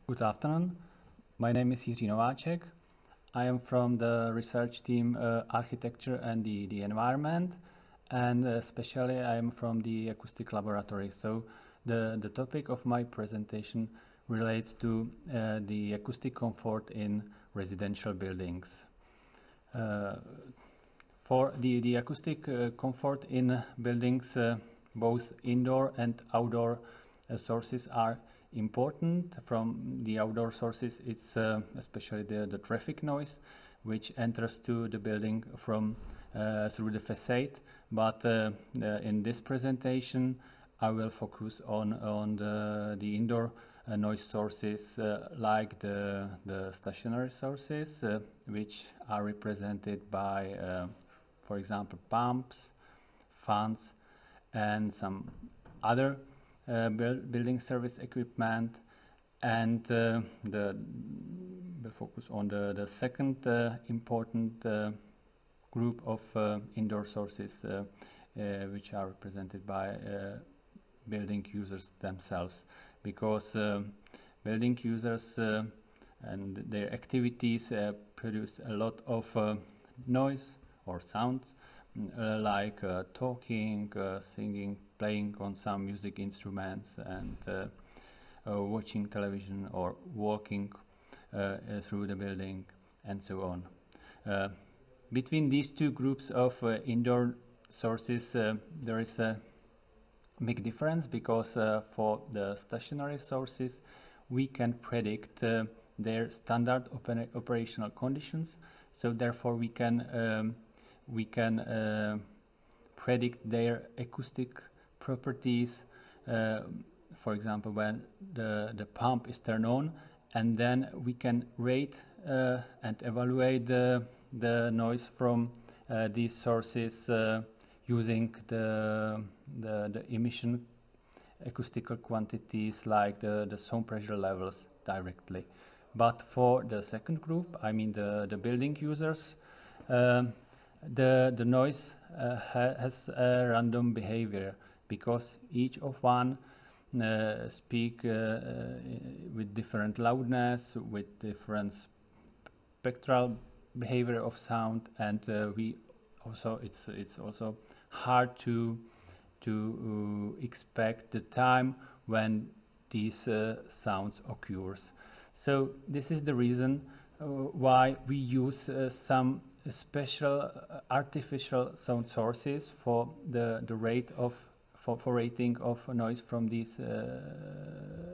Good afternoon. My name is Jiri Novacek. I am from the research team Architecture and the Environment, and especially I am from the Acoustic Laboratory. So the topic of my presentation relates to the acoustic comfort in residential buildings. For the acoustic comfort in buildings, both indoor and outdoor sources are important. From the outdoor sources, it's especially the traffic noise which enters to the building from through the facade. But in this presentation, I will focus on the indoor noise sources like the stationary sources, which are represented by, for example, pumps, fans, and some other building service equipment, and we'll focus on the second important group of indoor sources which are represented by building users themselves, because building users and their activities produce a lot of noise or sounds, like talking, singing, playing on some music instruments, and watching television or walking through the building, and so on. Between these two groups of indoor sources, there is a big difference, because for the stationary sources we can predict their standard operational conditions, so therefore we can predict their acoustic properties, for example when the pump is turned on, and then we can rate and evaluate the noise from these sources using the emission acoustical quantities like the sound pressure levels directly. But for the second group, I mean the building users, the noise has a random behavior, because each of one speak with different loudness, with different spectral behavior of sound, and we also it's also hard to expect the time when these sounds occurs. So this is the reason why we use some special artificial sound sources for the rate of for rating of noise from these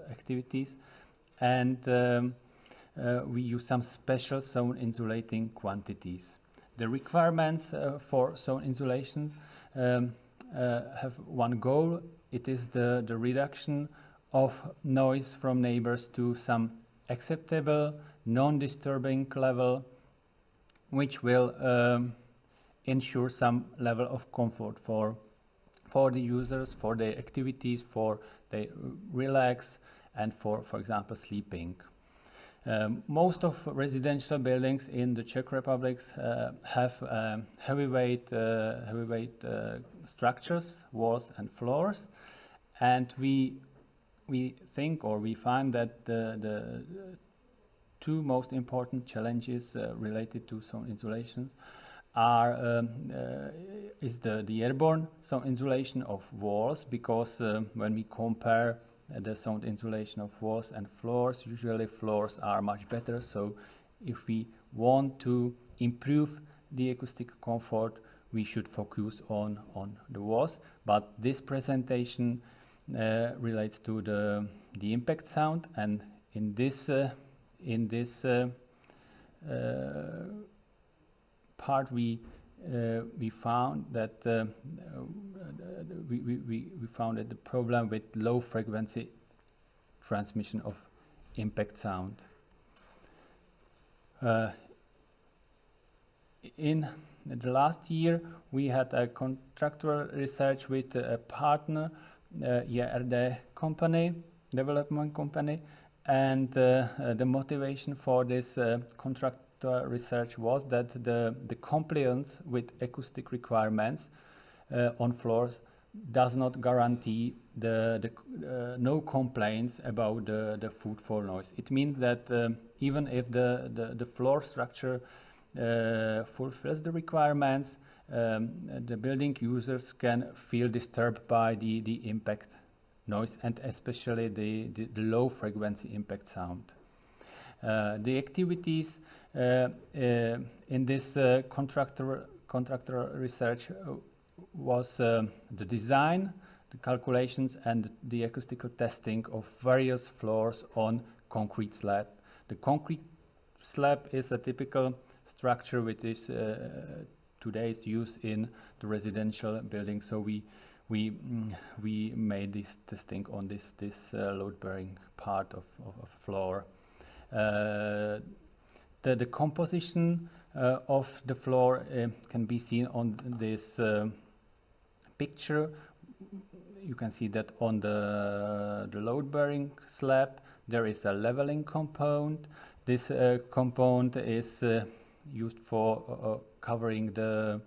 activities, and we use some special sound insulating quantities. The requirements for sound insulation have one goal. It is the reduction of noise from neighbors to some acceptable non-disturbing level, which will ensure some level of comfort for the users, for their activities, for they relax, and for example sleeping. Most of residential buildings in the Czech Republic have heavyweight structures, walls and floors, and we think, or we find, that the two most important challenges related to sound insulations are is the airborne sound insulation of walls, because when we compare the sound insulation of walls and floors, usually floors are much better. So if we want to improve the acoustic comfort, we should focus on the walls. But this presentation relates to the impact sound, and in this part we found that we found that the problem with low frequency transmission of impact sound. In the last year we had a contractual research with a partner, Jiri company, development company, and the motivation for this contract research was that the compliance with acoustic requirements on floors does not guarantee no complaints about the footfall noise. It means that even if the floor structure fulfills the requirements, the building users can feel disturbed by the impact noise, and especially the low frequency impact sound. The activities in this contractor research was the design, the calculations, and the acoustical testing of various floors on concrete slab. The concrete slab is a typical structure which is today's used in the residential building. So we made this testing on this load-bearing part of floor. The composition of the floor can be seen on this picture. You can see that on the load-bearing slab there is a leveling component. This component is used for covering the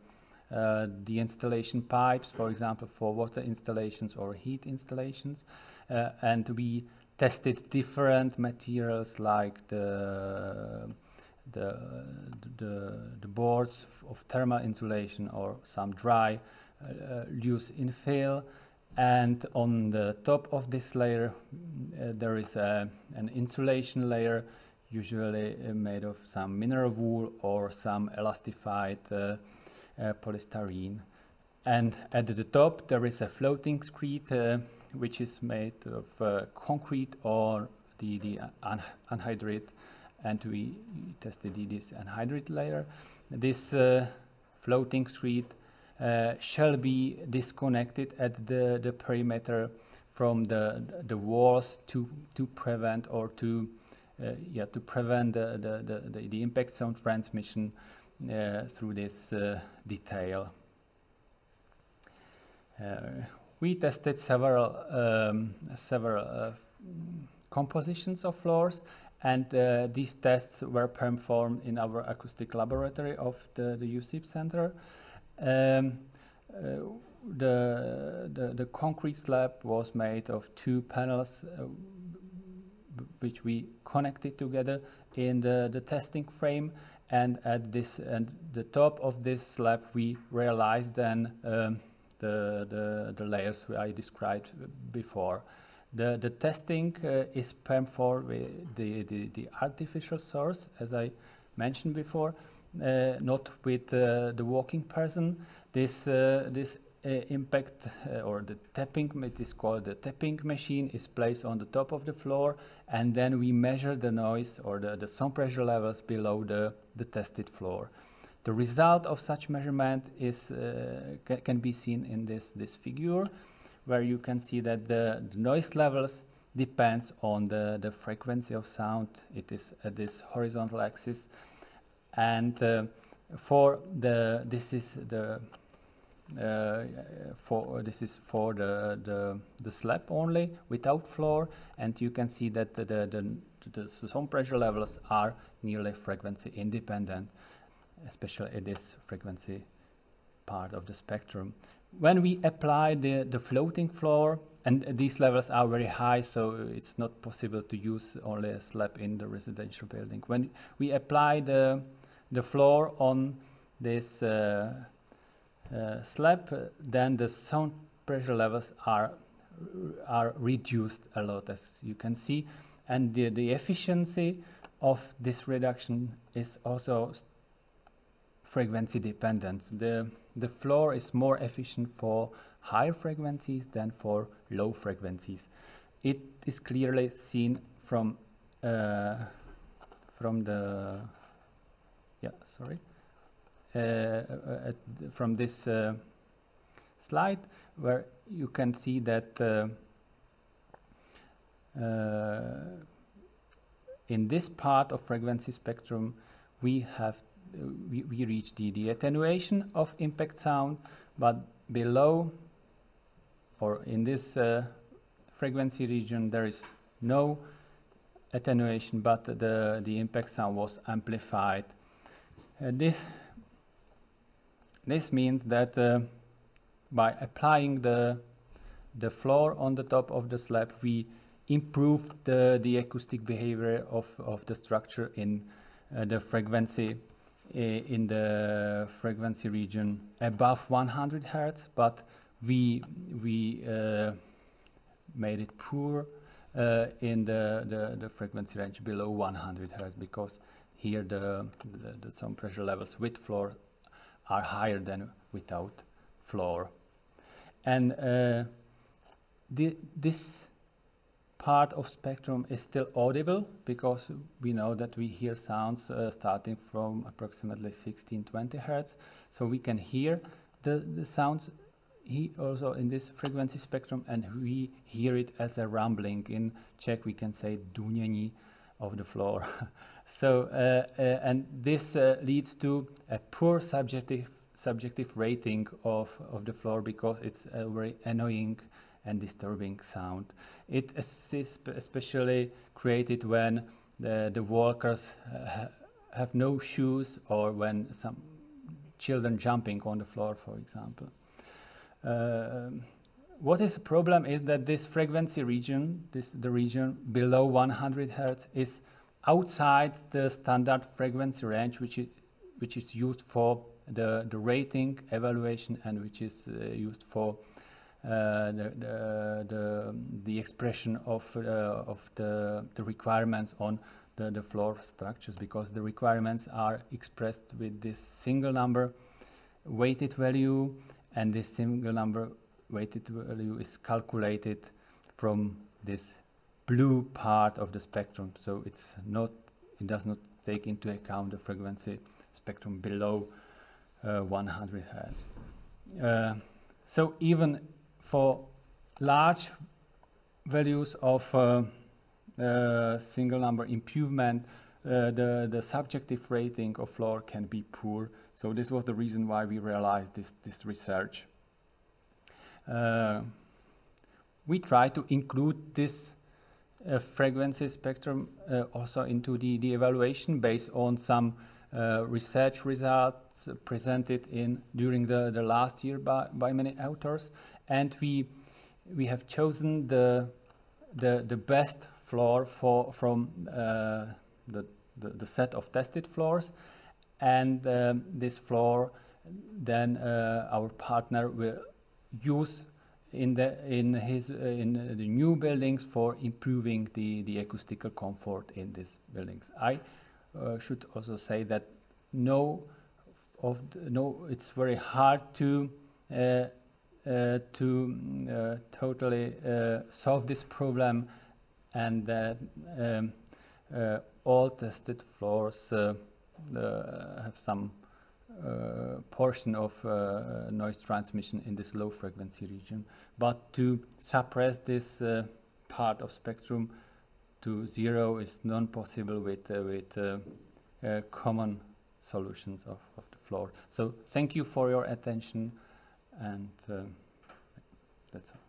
installation pipes, for example, for water installations or heat installations, and we tested different materials like the boards of thermal insulation or some dry loose infill, and on the top of this layer there is an insulation layer, usually made of some mineral wool or some elastified polystyrene. And at the top there is a floating screed which is made of concrete or the anhydrite, and we tested this anhydrite layer. This floating screed shall be disconnected at the perimeter from the walls to prevent or to prevent the impact sound transmission through this detail. We tested several compositions of floors, and these tests were performed in our acoustic laboratory of the USIP center. The concrete slab was made of two panels which we connected together in the testing frame, and at the top of this slab we realized then the layers I described before. The testing is performed with the artificial source, as I mentioned before, not with the walking person. This impact or the tapping, it is called the tapping machine, is placed on the top of the floor, and then we measure the noise or the sound pressure levels below the tested floor. The result of such measurement is can be seen in this figure, where you can see that the noise levels depends on the frequency of sound. It is at this horizontal axis, and this is for the slab only without floor, and you can see that the sound pressure levels are nearly frequency independent, especially at this frequency part of the spectrum. When we apply the floating floor, and these levels are very high, so it's not possible to use only a slab in the residential building. When we apply the floor on this slab, then the sound pressure levels are reduced a lot, as you can see, and the efficiency of this reduction is also frequency dependent. The floor is more efficient for higher frequencies than for low frequencies. It is clearly seen from this slide, where you can see that in this part of frequency spectrum we reach the attenuation of impact sound, but below or in this frequency region there is no attenuation, but the impact sound was amplified. This means that by applying the floor on the top of the slab, we improve the acoustic behavior of the structure in the frequency region above 100 Hertz, but we made it poor in the frequency range below 100 Hertz, because here the sound pressure levels with floor are higher than without floor. And this part of spectrum is still audible, because we know that we hear sounds starting from approximately 16-20 Hertz. So we can hear the sounds also in this frequency spectrum, and we hear it as a rumbling. In Czech we can say dunění of the floor. So and this leads to a poor subjective rating of the floor, because it's a very annoying and disturbing sound. It is especially created when the walkers have no shoes, or when some children jumping on the floor, for example. What is the problem is that this frequency region, the region below 100 Hertz, is outside the standard frequency range, which is used for the rating evaluation, and which is used for the expression of the requirements on the floor structures, because the requirements are expressed with this single number weighted value, and this single number weighted value is calculated from this blue part of the spectrum. So it does not take into account the frequency spectrum below 100 Hertz. So even for large values of single number improvement, the subjective rating of floor can be poor. So this was the reason why we realized this research. We try to include this frequency spectrum also into the evaluation, based on some research results presented during the last year by many authors, and we have chosen the best floor from the set of tested floors, and this floor then our partner will use in the new buildings for improving the acoustical comfort in these buildings. I should also say that it's very hard to totally solve this problem, and that all tested floors have some portion of noise transmission in this low frequency region. But to suppress this part of spectrum to zero is non-possible with common solutions of the floor. So thank you for your attention, and that's all.